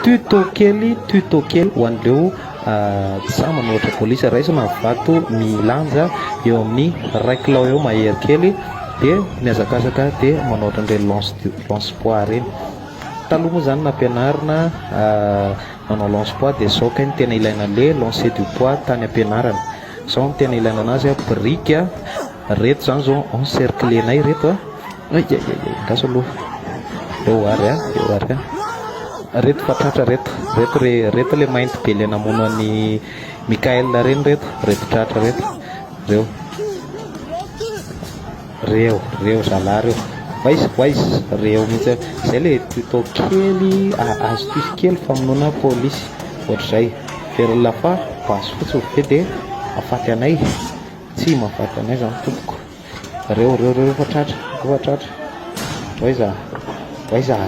tuto kely ho an'ireo sa manoatra polisy raisina vato milanja eo amin'ny ray kilao eo mahery kely dia miazakazaka dia manoatra an'ireny lance poids reny. Taloha moa zany nampianarina manao lance poids dia zao kay ny tena ilaina an'le lancer du poids tany ampianarana. Zao ny tena ilaina anazy brique reto zany zao encerclenay reto gaso aloha eo ary reto fatratra reto le mainty be le namono an'ny Mikael reny reto tratra reo zalahy reo reo mihitsy zay le tuto kely astuce kely famonoana polisy ohatr'izay very lafa basy fotsy ve dia afaty anay tsy mahafaty anay zany tompoko reo fatratra vaiza